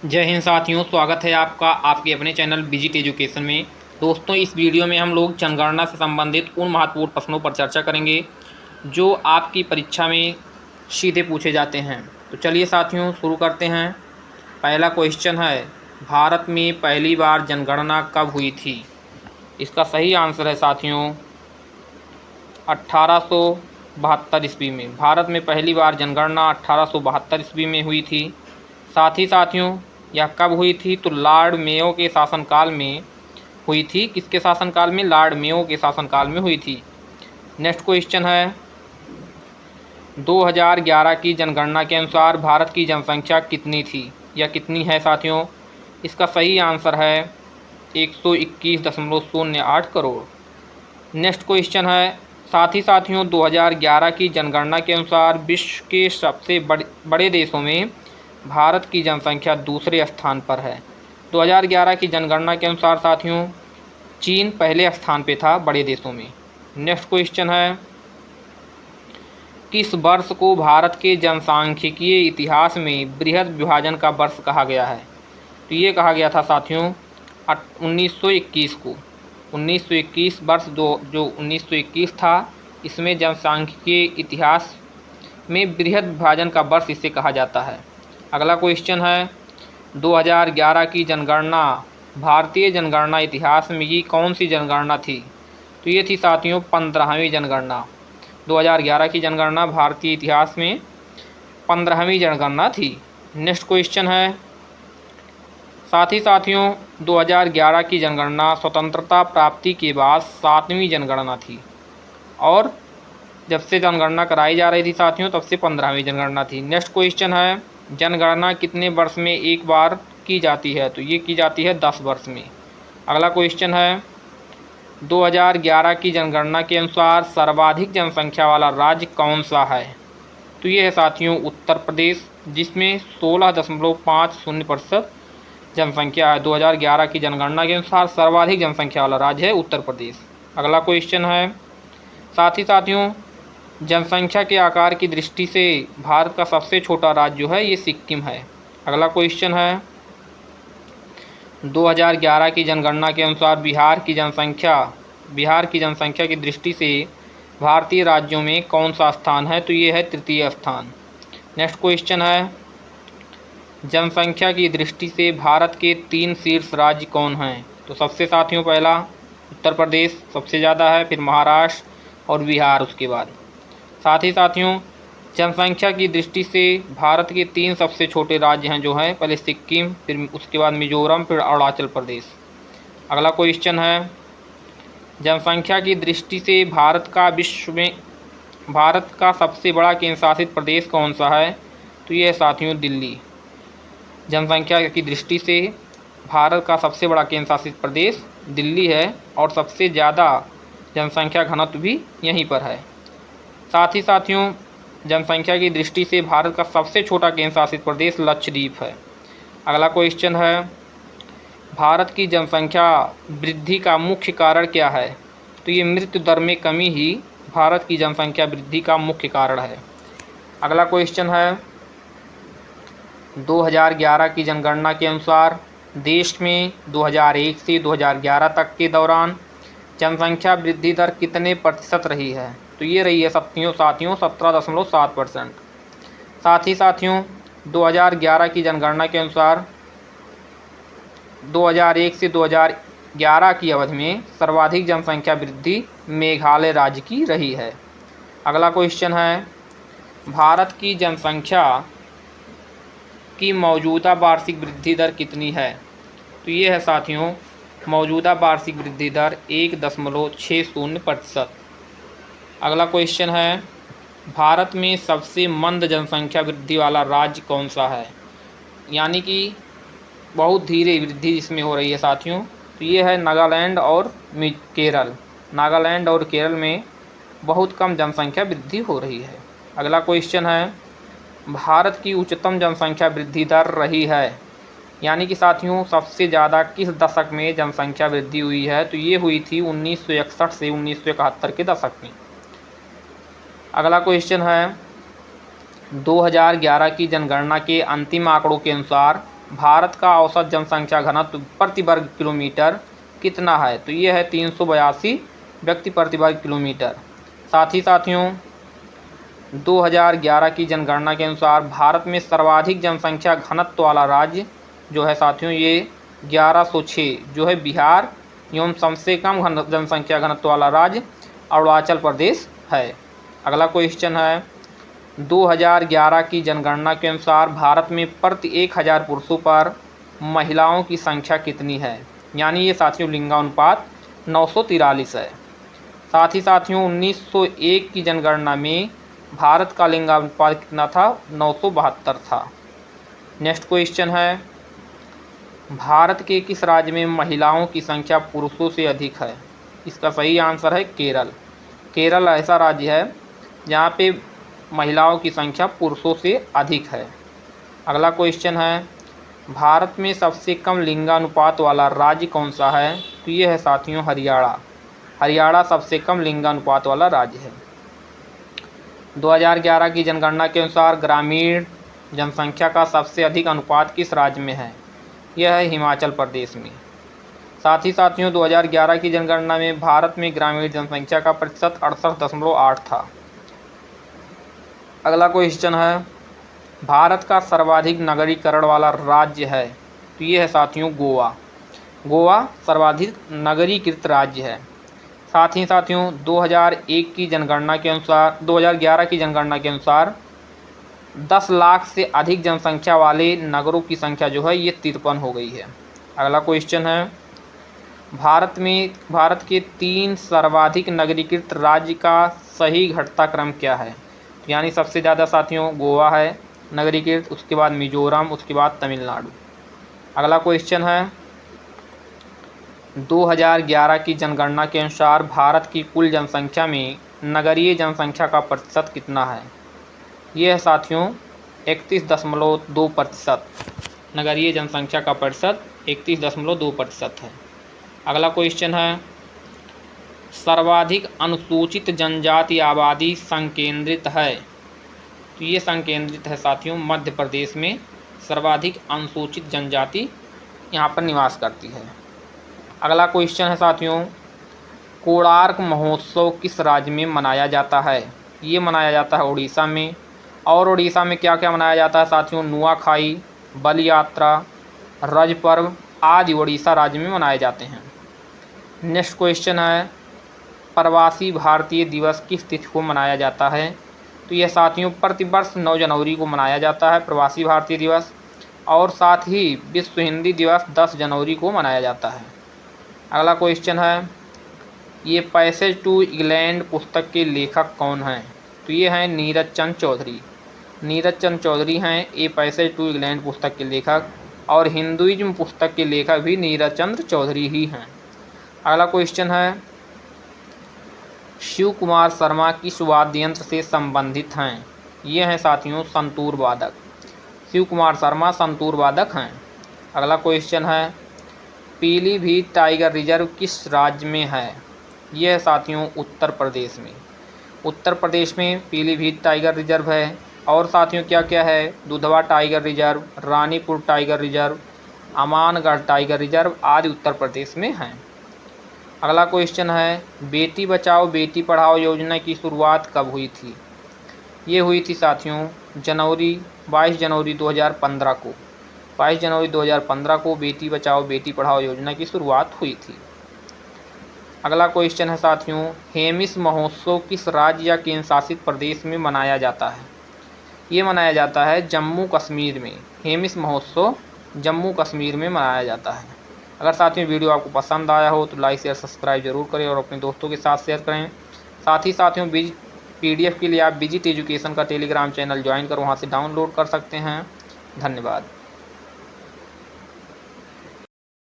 जय हिंद साथियों, स्वागत है आपका आपके अपने चैनल विजिट एजुकेशन में। दोस्तों, इस वीडियो में हम लोग जनगणना से संबंधित उन महत्वपूर्ण प्रश्नों पर चर्चा करेंगे जो आपकी परीक्षा में सीधे पूछे जाते हैं। तो चलिए साथियों, शुरू करते हैं। पहला क्वेश्चन है, भारत में पहली बार जनगणना कब हुई थी? इसका सही आंसर है साथियों 1872 ईस्वी में। भारत में पहली बार जनगणना 1872 ईस्वी में हुई थी। साथ ही साथियों, यह कब हुई थी? तो लॉर्ड मेयो के शासनकाल में हुई थी। किसके शासनकाल में? लॉर्ड मेयो के शासनकाल में हुई थी। नेक्स्ट क्वेश्चन है, 2011 की जनगणना के अनुसार भारत की जनसंख्या कितनी थी या कितनी है साथियों? इसका सही आंसर है 121.08 करोड़। नेक्स्ट क्वेश्चन है, साथ ही साथियों 2011 की जनगणना के अनुसार विश्व के सबसे बड़े देशों में भारत की जनसंख्या दूसरे स्थान पर है। 2011 की जनगणना के अनुसार साथियों चीन पहले स्थान पे था बड़े देशों में। नेक्स्ट क्वेश्चन है, किस वर्ष को भारत के जनसांख्यिकीय इतिहास में बृहद विभाजन का वर्ष कहा गया है? तो ये कहा गया था साथियों 1921 को। 1921 वर्ष जो 1921 था, इसमें जनसांख्यिकीय इतिहास में बृहद विभाजन का वर्ष इसे कहा जाता है। अगला क्वेश्चन है, 2011 की जनगणना भारतीय जनगणना इतिहास में ये कौन सी जनगणना थी? तो ये थी साथियों 15वीं जनगणना। 2011 की जनगणना भारतीय इतिहास में 15वीं जनगणना थी। नेक्स्ट क्वेश्चन है, साथ ही साथियों 2011 की जनगणना स्वतंत्रता प्राप्ति के बाद 7वीं जनगणना थी और जब से जनगणना कराई जा रही थी साथियों तब से 15वीं जनगणना थी। नेक्स्ट क्वेश्चन है, जनगणना कितने वर्ष में एक बार की जाती है? तो ये की जाती है 10 वर्ष में। अगला क्वेश्चन है, 2011 की जनगणना के अनुसार सर्वाधिक जनसंख्या वाला राज्य कौन सा है? तो ये है साथियों उत्तर प्रदेश, जिसमें 16.50% जनसंख्या है। 2011 की जनगणना के अनुसार सर्वाधिक जनसंख्या वाला राज्य है उत्तर प्रदेश। अगला क्वेश्चन है, साथ ही साथियों जनसंख्या के आकार की दृष्टि से भारत का सबसे छोटा राज्य जो है ये सिक्किम है। अगला क्वेश्चन है, 2011 की जनगणना के अनुसार बिहार की जनसंख्या की दृष्टि से भारतीय राज्यों में कौन सा स्थान है? तो ये है तृतीय स्थान। नेक्स्ट क्वेश्चन है, जनसंख्या की दृष्टि से भारत के 3 शीर्ष राज्य कौन हैं? तो सबसे साथियों पहला उत्तर प्रदेश सबसे ज़्यादा है, फिर महाराष्ट्र और बिहार उसके बाद। साथ ही साथियों जनसंख्या की दृष्टि से भारत के 3 सबसे छोटे राज्य हैं जो हैं पहले सिक्किम, फिर उसके बाद मिजोरम, फिर अरुणाचल प्रदेश। अगला क्वेश्चन है, जनसंख्या की दृष्टि से भारत का सबसे बड़ा केंद्र शासित प्रदेश कौन सा है? तो ये है साथियों दिल्ली। जनसंख्या की दृष्टि से भारत का सबसे बड़ा केंद्र शासित प्रदेश दिल्ली है और सबसे ज़्यादा जनसंख्या घनत्व भी यहीं पर है। साथ ही साथियों जनसंख्या की दृष्टि से भारत का सबसे छोटा केंद्र शासित प्रदेश लक्षद्वीप है। अगला क्वेश्चन है, भारत की जनसंख्या वृद्धि का मुख्य कारण क्या है? तो ये मृत्यु दर में कमी ही भारत की जनसंख्या वृद्धि का मुख्य कारण है। अगला क्वेश्चन है, 2011 की जनगणना के अनुसार देश में 2001 से 2011 तक के दौरान जनसंख्या वृद्धि दर कितने प्रतिशत रही है? तो ये रही है साथियों 17.7%। साथ ही साथियों 2011 की जनगणना के अनुसार 2001 से 2011 की अवधि में सर्वाधिक जनसंख्या वृद्धि मेघालय राज्य की रही है। अगला क्वेश्चन है, भारत की जनसंख्या की मौजूदा वार्षिक वृद्धि दर कितनी है? तो ये है साथियों मौजूदा वार्षिक वृद्धि दर 1.60%। अगला क्वेश्चन है, भारत में सबसे मंद जनसंख्या वृद्धि वाला राज्य कौन सा है? यानी कि बहुत धीरे वृद्धि इसमें हो रही है साथियों। तो ये है नागालैंड और केरल। नागालैंड और केरल में बहुत कम जनसंख्या वृद्धि हो रही है। अगला क्वेश्चन है, भारत की उच्चतम जनसंख्या वृद्धि दर रही है, यानी कि साथियों सबसे ज़्यादा किस दशक में जनसंख्या वृद्धि हुई है? तो ये हुई थी 1961 से 1971 के दशक में। अगला क्वेश्चन है, 2011 की जनगणना के अंतिम आंकड़ों के अनुसार भारत का औसत जनसंख्या घनत्व प्रति वर्ग किलोमीटर कितना है? तो ये है 382 व्यक्ति प्रति वर्ग किलोमीटर। साथ ही साथियों 2011 की जनगणना के अनुसार भारत में सर्वाधिक जनसंख्या घनत्व वाला राज्य जो है साथियों ये 1106 जो है बिहार एवं सबसे कम जनसंख्या घनत्व वाला राज्य अरुणाचल प्रदेश है। अगला क्वेश्चन है 2011 की जनगणना के अनुसार भारत में प्रति 1000 पुरुषों पर महिलाओं की संख्या कितनी है? यानी ये साथियों लिंगानुपात 943 है। साथ ही साथियों 1901 की जनगणना में भारत का लिंगानुपात कितना था? 972 था। नेक्स्ट क्वेश्चन है भारत के किस राज्य में महिलाओं की संख्या पुरुषों से अधिक है? इसका सही आंसर है केरल। केरल ऐसा राज्य है जहाँ पे महिलाओं की संख्या पुरुषों से अधिक है। अगला क्वेश्चन है भारत में सबसे कम लिंगानुपात वाला राज्य कौन सा है? तो ये है साथियों हरियाणा। हरियाणा सबसे कम लिंगानुपात वाला राज्य है। 2011 की जनगणना के अनुसार ग्रामीण जनसंख्या का सबसे अधिक अनुपात किस राज्य में है? यह है हिमाचल प्रदेश में। साथ ही साथियों 2011 की जनगणना में भारत में ग्रामीण जनसंख्या का प्रतिशत 68.8 था। अगला क्वेश्चन है भारत का सर्वाधिक नगरीकरण वाला राज्य है? तो ये है साथियों गोवा। गोवा सर्वाधिक नगरीकृत राज्य है। साथ ही साथियों 2011 की जनगणना के अनुसार 10 लाख से अधिक जनसंख्या वाले नगरों की संख्या जो है ये 53 हो गई है। अगला क्वेश्चन है भारत के 3 सर्वाधिक नगरीकृत राज्य का सही घटता क्रम क्या है? यानी सबसे ज़्यादा साथियों गोवा है नगरीकृत, उसके बाद मिजोरम, उसके बाद तमिलनाडु। अगला क्वेश्चन है 2011 की जनगणना के अनुसार भारत की कुल जनसंख्या में नगरीय जनसंख्या का प्रतिशत कितना है? ये है साथियों 31.2%। नगरीय जनसंख्या का प्रतिशत 31.2% है। अगला क्वेश्चन है सर्वाधिक अनुसूचित जनजाति आबादी संकेंद्रित है? तो ये संकेंद्रित है साथियों मध्य प्रदेश में सर्वाधिक अनुसूचित जनजाति यहाँ पर निवास करती है। अगला क्वेश्चन है साथियों कोणार्क महोत्सव किस राज्य में मनाया जाता है? ये मनाया जाता है उड़ीसा में। और उड़ीसा में क्या क्या मनाया जाता है साथियों? नुआखाई, बल यात्रा, रज पर्व आदि उड़ीसा राज्य में मनाए जाते हैं। नेक्स्ट क्वेश्चन है प्रवासी भारतीय दिवस किस तिथि को मनाया जाता है? तो यह साथियों प्रतिवर्ष 9 जनवरी को मनाया जाता है प्रवासी भारतीय दिवस, और साथ ही विश्व हिंदी दिवस 10 जनवरी को मनाया जाता है। अगला क्वेश्चन है ये पैसेज टू इंग्लैंड पुस्तक के लेखक कौन हैं? तो ये हैं नीरज चंद चौधरी। नीरज चंद चौधरी हैं ये पैसेज टू इंग्लैंड पुस्तक के लेखक, और हिंदुइज्म पुस्तक के लेखक भी नीरज चंद चौधरी ही हैं। अगला क्वेश्चन है शिव कुमार शर्मा किस वाद्य यंत्र से संबंधित हैं? ये हैं साथियों संतूर वादक। शिव कुमार शर्मा संतूर वादक हैं। अगला क्वेश्चन है पीलीभीत टाइगर रिजर्व किस राज्य में है? यह है साथियों उत्तर प्रदेश में। उत्तर प्रदेश में पीलीभीत टाइगर रिजर्व है। और साथियों क्या क्या है? Dudhwa tiger reserve, Ranipur tiger reserve, Amangarh tiger reserve आदि उत्तर प्रदेश में हैं। अगला क्वेश्चन है बेटी बचाओ बेटी पढ़ाओ योजना की शुरुआत कब हुई थी? ये हुई थी साथियों 22 जनवरी 2015 को। 22 जनवरी 2015 को बेटी बचाओ बेटी पढ़ाओ योजना की शुरुआत हुई थी। अगला क्वेश्चन है साथियों हेमिस महोत्सव किस राज्य या केंद्र शासित प्रदेश में मनाया जाता है? ये मनाया जाता है जम्मू कश्मीर में। हेमिस महोत्सव जम्मू कश्मीर में मनाया जाता है। अगर साथियों वीडियो आपको पसंद आया हो तो लाइक शेयर सब्सक्राइब जरूर करें और अपने दोस्तों के साथ शेयर करें। साथ ही साथियों PDF के लिए आप विजिट एजुकेशन का टेलीग्राम चैनल ज्वाइन कर वहाँ से डाउनलोड कर सकते हैं। धन्यवाद।